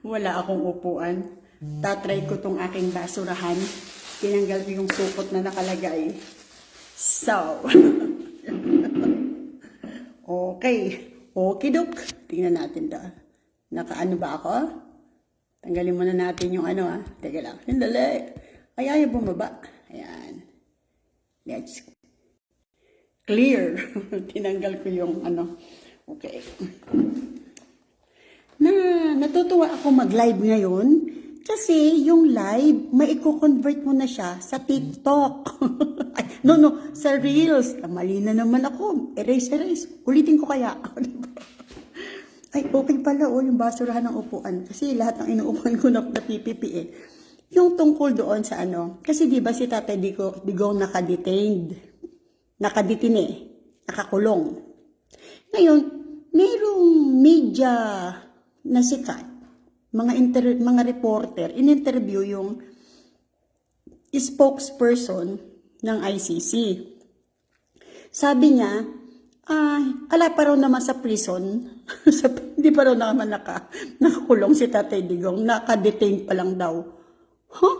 Wala akong upuan. Tatry ko tong aking basurahan. Tinanggal ko yung supot na nakalagay. So, okay. Okay, Dok. Tingnan natin to. Nakaano ba ako? Tanggalin muna natin yung ano, ha. Teka lang. Hindali. Ay, ayaw bumaba. Ayan. Let's clear. Tinanggal ko yung ano. Okay. Natutuwa ako mag-live ngayon kasi yung live, maiko-convert mo na siya sa TikTok. Ay, no, sa Reels. Mali na naman ako. Erase. Ulitin ko kaya. Ay, okay pala yung basurahan ng upuan. Kasi lahat ng inuupuan ko na PPP eh. Yung tungkol doon sa ano, kasi di ba si Tatay Digong nakadetained. Nakadetine. Nakakulong. Ngayon, mayroong media na sikat, mga reporter, in-interview yung spokesperson ng ICC. Sabi niya, ala pa raw naman sa prison, hindi pa raw naman nakakulong si Tatay Digong, nakadetain pa lang daw. Huh?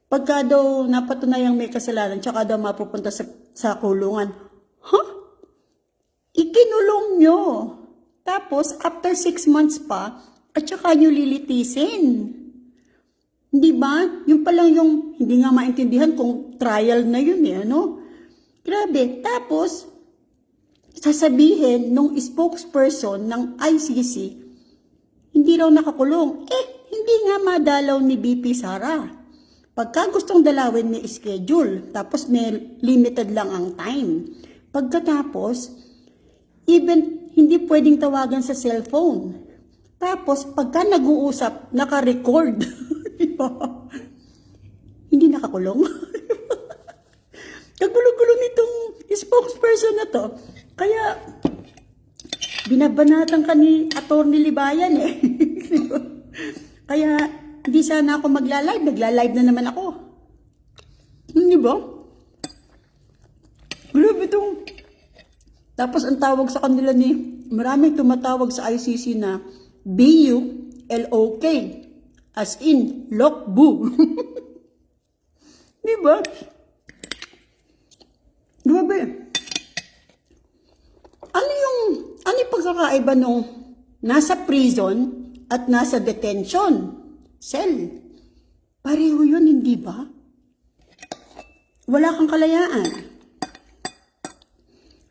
Pagka daw napatunayang may kasalanan, tsaka daw mapupunta sa kulungan. Huh? Ikinulong nyo. Tapos, after 6 months pa, at saka nyo lilitisin. Di ba? Yung palang yung, hindi nga maintindihan kung trial na yun eh, ano? Grabe. Tapos, sasabihin nung spokesperson ng ICC, hindi raw nakakulong. Hindi nga madalaw ni BP Sara. Pagka gustong dalawin may schedule, tapos may limited lang ang time. Pagkatapos, even hindi pwedeng tawagan sa cellphone. Tapos, pagka nag-uusap, naka-record. Hindi nakakulong. Kagulo-gulo nitong spokesperson na to. Kaya, binabanatan ka ni Atty. Libayan eh. Kaya, hindi sana ako magla-live. Nagla-live na naman ako. Hindi ba? Grabe itong... Tapos ang tawag sa kanila maraming tumatawag sa ICC na BULOK, as in, Lokbu. Di ba? Grabe. Ano yung pagkakaiba nung nasa prison at nasa detention cell? Pareho yun, hindi ba? Wala kang kalayaan.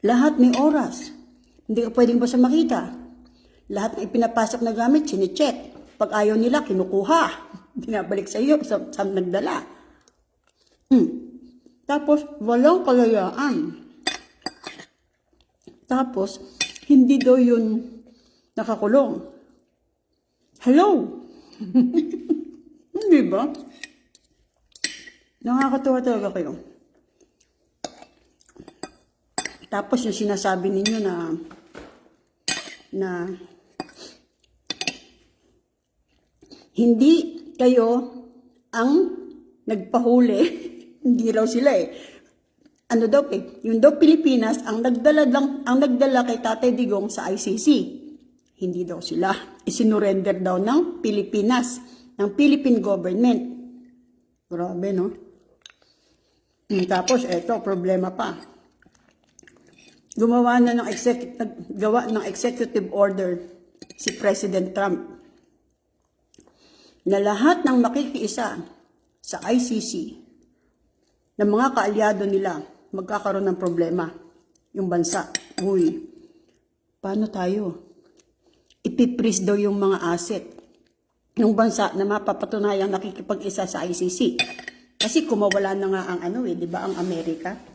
Lahat may oras. Hindi ka pwedeng basta makita. Lahat na ipinapasok na gamit, sinicheck. Pag ayaw nila, kinukuha. Binabalik sa iyo, sa nagdala. Tapos, walang kalayaan. Tapos, hindi daw yun nakakulong. Hello? Hindi ba? Nakakatawa talaga kayo. Tapos yung sinasabi ninyo na hindi kayo ang nagpahuli, hindi raw sila eh. Ano daw eh, yung daw Pilipinas ang nagdala kay Tatay Digong sa ICC. Hindi daw sila. Isinurrender daw ng Pilipinas, ng Philippine government. Grabe, no? Tapos eto, problema pa. Gumawa ng executive order si President Trump na lahat ng makikiisa sa ICC ng mga kaalyado nila magkakaroon ng problema. Yung bansa, paano tayo? Ipiprease daw yung mga asset ng bansa na mapapatunayang nakikipag-isa sa ICC. Kasi kumawala na nga ang di ba, ang Amerika?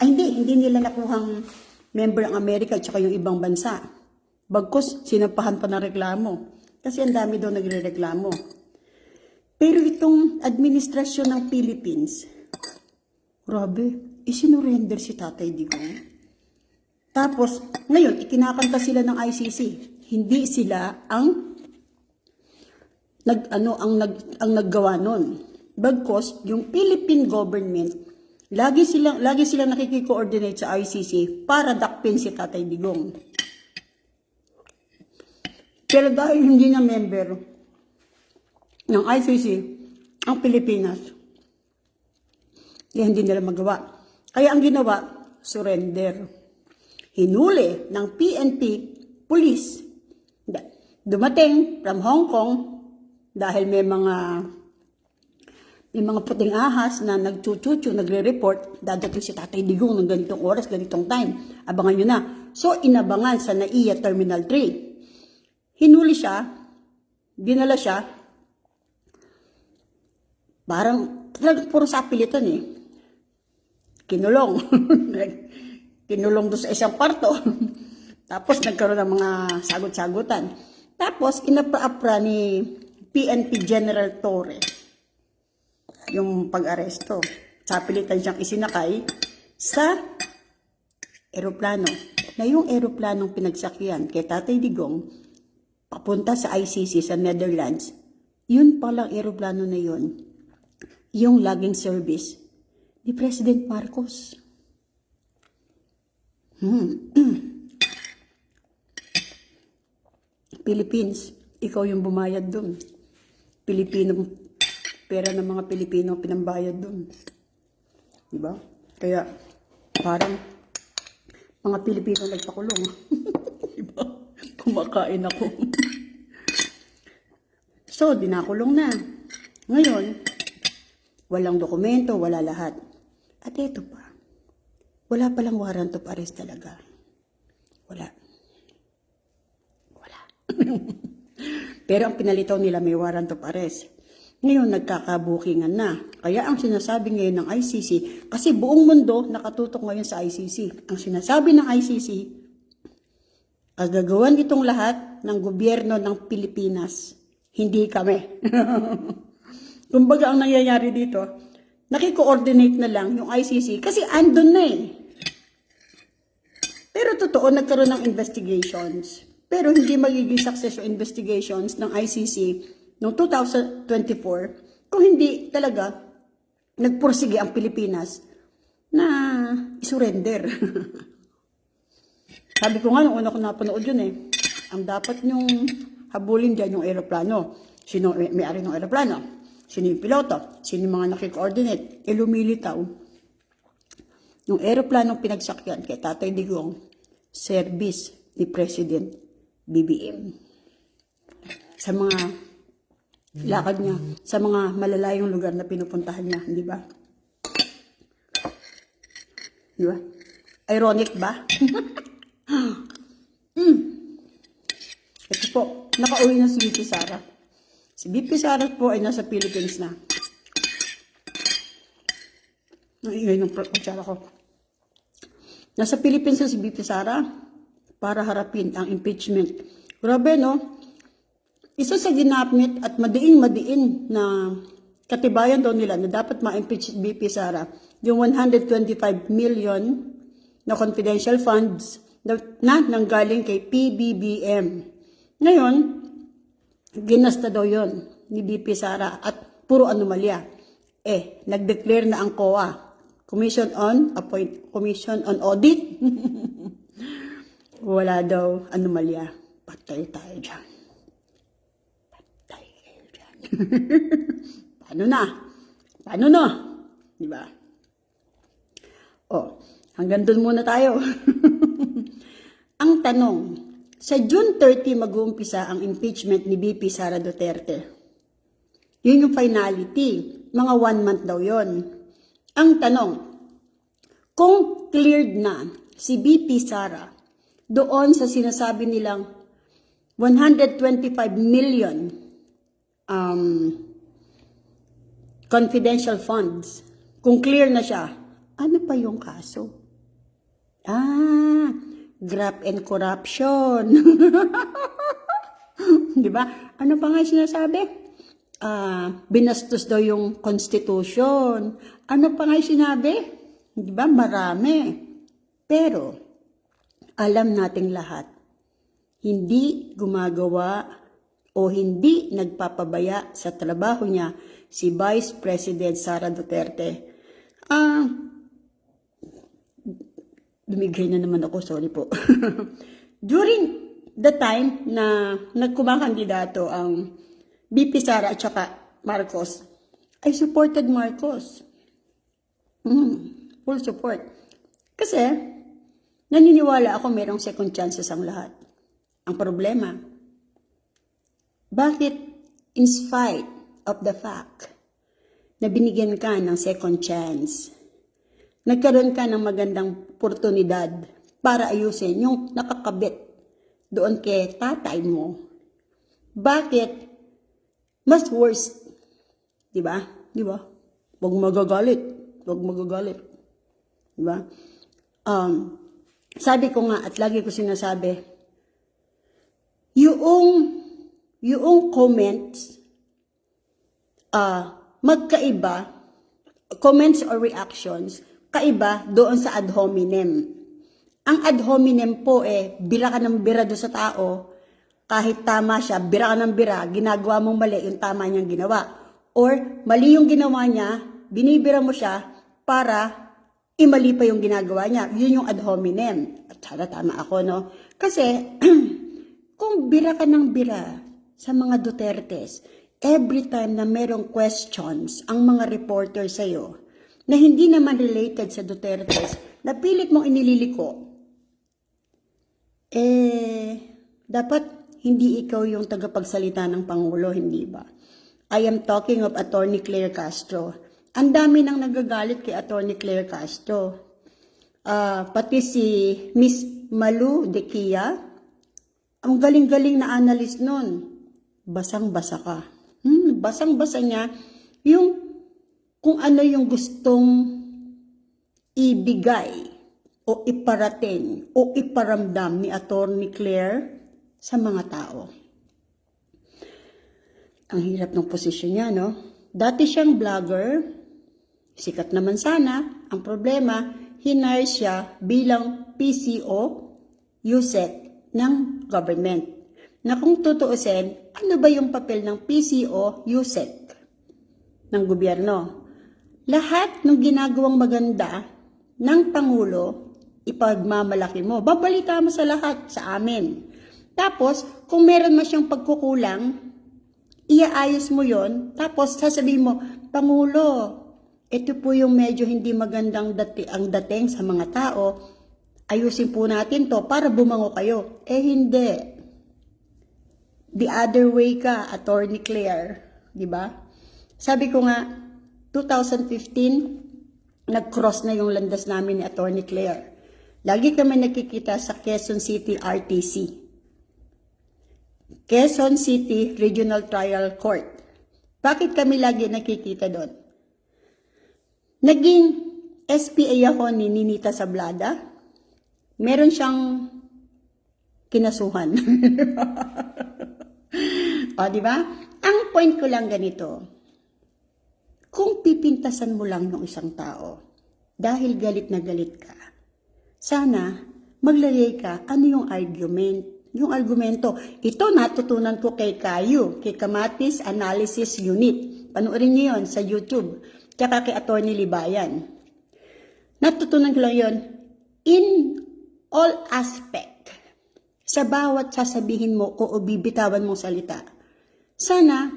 Ay hindi nila nakuhang member ang Amerika at saka yung ibang bansa. Bagkus, sinampahan pa ng reklamo. Kasi ang dami daw nagre-reklamo. Pero itong administrasyon ng Philippines, grabe, isinurrender si Tatay Digong. Tapos, ngayon, ikinakanta sila ng ICC. Hindi sila ang naggawa nun. Bagkus, yung Philippine government, lagi silang nakiki-coordinate sa ICC para dakpin si Tatay Digong. Pero dahil hindi na member ng ICC ang Pilipinas, kaya hindi nila magawa. Kaya ang ginawa, surrender. Hinuli ng PNP police. Dumating from Hong Kong dahil may mga puting ahas na nagchuchuchu, nagre-report, dadating si Tatay Digong ng ganitong oras, ganitong time. Abangan nyo na. So, inabangan sa NAIA Terminal 3. Hinuli siya, dinala siya, parang talagang puro sapilitan eh. Kinulong. Kinulong doon sa isang kwarto. Tapos nagkaroon ng mga sagot-sagutan. Tapos, inapra-apra ni PNP General Torre yung pag-aresto. Sapilitan siyang isinakay sa eroplano. Na yung eroplanong pinagsakyan kay Tatay Digong papunta sa ICC sa Netherlands, yun palang eroplano na yun, yung laging service ni President Marcos. Philippines, ikaw yung bumayad dun. Pera ng mga Pilipino pinambayad dun. Diba? Kaya, parang, mga Pilipino nagpakulong. Diba? Kumakain ako. So, dinakulong na. Ngayon, walang dokumento, wala lahat. At eto pa, wala palang warrant of arrest talaga. Wala. Pero ang pinalitaw nila may warrant of arrest. Ngayon, nagkakabukingan na. Kaya ang sinasabi ngayon ng ICC, kasi buong mundo nakatutok ngayon sa ICC. Ang sinasabi ng ICC, gagawin itong lahat ng gobyerno ng Pilipinas. Hindi kami. Kumbaga ang nangyayari dito, nakiko-coordinate na lang yung ICC kasi andun na eh. Pero totoo, nagkaroon ng investigations. Pero hindi magiging success yung investigations ng ICC noong 2024 kung hindi talaga nagpursige ang Pilipinas na isurrender. Sabi ko nga, nung una ko napanood yun eh, ang dapat nyong habulin dyan yung aeroplano. Sino may-ari ng aeroplano? Sino yung piloto? Sino yung mga nakikoordinate? E lumilitaw. Yung aeroplanong pinagsakyan kay Tatay Digong, service ni President BBM. Sa mga lakad niya, sa mga malalayong lugar na pinupuntahan niya, di ba? Di ba? Ironic ba? Ito po, nakauwi na si BP Sara. Si BP Sara po ay nasa Philippines na. Naingay ng kutsara ko. Nasa Philippines na si BP Sara para harapin ang impeachment. Grabe, no? Isa sa ginamit at madiin na katibayan daw nila na dapat ma-impeach BP Sara, yung 125 million na confidential funds na nanggaling kay PBBM. Ngayon, ginasta daw yon ni BP Sara at puro anomalya. Nag-declare na ang COA, Commission on Audit. Wala daw anomalya. Patay tayo dyan. Paano na? Diba? Hanggang dun muna tayo. Ang tanong, sa June 30 mag-uumpisa ang impeachment ni BP Sara Duterte. Yun yung finality. Mga 1 month daw yon. Ang tanong, kung cleared na si BP Sara doon sa sinasabi nilang 125 million confidential funds, kung clear na siya, ano pa yung kaso? Graft and corruption. Diba? Ano pa nga sinasabi? Binastos daw yung constitution. Ano pa nga sinabi? Diba? Marami. Pero, alam nating lahat, hindi gumagawa o hindi nagpapabaya sa trabaho niya si Vice President Sara Duterte. Lumigay na naman ako, sorry po. During the time na nagkumakandidato ang BP Sara at saka Marcos, I supported Marcos. Full support. Kasi, naniniwala ako merong second chances ang lahat. Ang problema, bakit in spite of the fact na binigyan ka ng second chance, nagkaroon ka ng magandang oportunidad para ayusin yung nakakabit doon kay tatay mo, bakit mas worse? Diba? Diba? Huwag magagalit. Huwag magagalit. Diba? Sabi ko nga at lagi ko sinasabi, yung comments, magkaiba, comments or reactions, kaiba doon sa ad hominem. Ang ad hominem po bira ka ng bira doon sa tao, kahit tama siya, bira ka ng bira, ginagawa mong mali yung tama niyang ginawa. Or mali yung ginawa niya, binibira mo siya para imali pa yung ginagawa niya. Yun yung ad hominem. At sana tama ako, no? Kasi, kung bira ka ng bira sa mga Dutertes, every time na merong questions ang mga reporter sa'yo, na hindi naman related sa Dutertes, na pilit mong inililiko, dapat hindi ikaw yung tagapagsalita ng Pangulo, hindi ba? I am talking of Attorney Claire Castro. Ang dami nang nagagalit kay Attorney Claire Castro. Pati si Miss Malu de Kia, ang galing-galing na analyst nun. Basang-basa ka. Basang-basa niya yung kung ano yung gustong ibigay o iparating o iparamdam ni Attorney Claire sa mga tao. Ang hirap ng posisyon niya, no? Dati siyang vlogger, sikat naman sana. Ang problema, hinire siya bilang PCO, USEC ng government. Na kung tutuusin, ano ba yung papel ng PCO, USEC ng gobyerno? Lahat ng ginagawang maganda ng Pangulo, ipagmamalaki mo. Babalita mo sa lahat, sa amin. Tapos, kung meron mo siyang pagkukulang, iaayos mo yon. Tapos, sasabihin mo, Pangulo, ito po yung medyo hindi magandang ang dating sa mga tao. Ayusin po natin to para bumango kayo. Hindi. The other way ka, Attorney Claire. Diba? Sabi ko nga, 2015, nag-cross na yung landas namin ni Attorney Claire. Lagi kami nakikita sa Quezon City RTC. Quezon City Regional Trial Court. Bakit kami lagi nakikita doon? Naging SPA ako ni Ninita Sablada. Meron siyang kinasuhan. O, di ba? Ang point ko lang ganito. Kung pipintasan mo lang ng isang tao, dahil galit na galit ka, sana maglagay ka ano yung argument. Yung argumento, ito natutunan ko kay Kayu, kay Kamatis Analysis Unit. Panoorin niyo yon sa YouTube. Tsaka kay Attorney Libayan. Natutunan ko lang yon in all aspect. Sa bawat sasabihin mo o bibitawan mong salita. Sana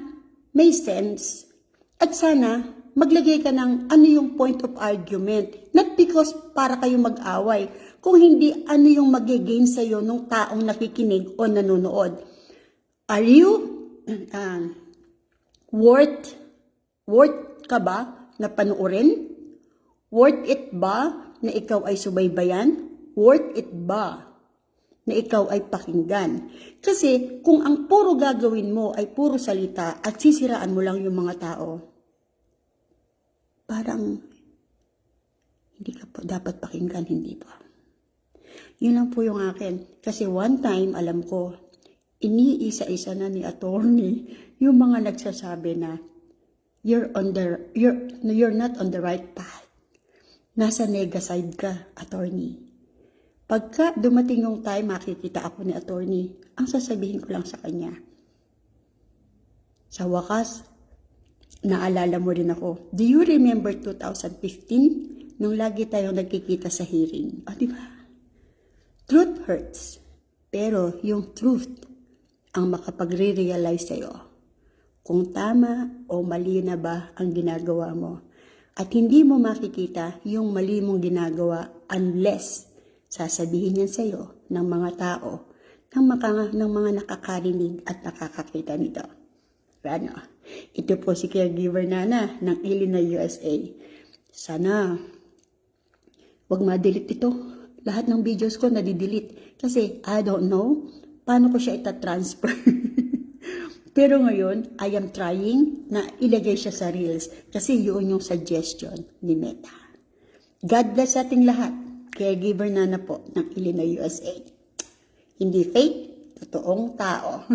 may sense at sana maglagay ka ng ano yung point of argument. Not because para kayo mag-away. Kung hindi, ano yung mag-gain sa'yo ng taong nakikinig o nanonood? Are you worth ka ba na panuorin? Worth it ba na ikaw ay subaybayan? Worth it ba na ikaw ay pakinggan? Kasi kung ang puro gagawin mo ay puro salita at sisiraan mo lang yung mga tao, parang hindi ka pa dapat pakinggan, hindi pa. Yun lang po yung akin. Kasi one time, alam ko, iniisa-isa na ni attorney yung mga nagsasabi na you're not on the right path. Nasa nega side ka, attorney. Pagka dumating yung time, makikita ako ni attorney, ang sasabihin ko lang sa kanya, sa wakas, naalala mo rin ako. Do you remember 2015? Nung lagi tayong nagkikita sa hearing. O, diba? Truth hurts. Pero yung truth ang makapagre-realize sa'yo kung tama o mali na ba ang ginagawa mo. At hindi mo makikita yung mali mong ginagawa unless sasabihin yan sa'yo ng mga tao, ng mga nakakarinig at nakakakita nito. Ano, ito po si Caregiver Nana ng Illinois, USA. Sana wag ma-delete ito. Lahat ng videos ko nadidelete. Kasi I don't know paano ko siya itatransfer. Pero ngayon, I am trying na ilagay siya sa Reels. Kasi yun yung suggestion ni Meta. God bless ating lahat. Caregiver Nana po ng Illinois, USA. Hindi fake, totoong tao.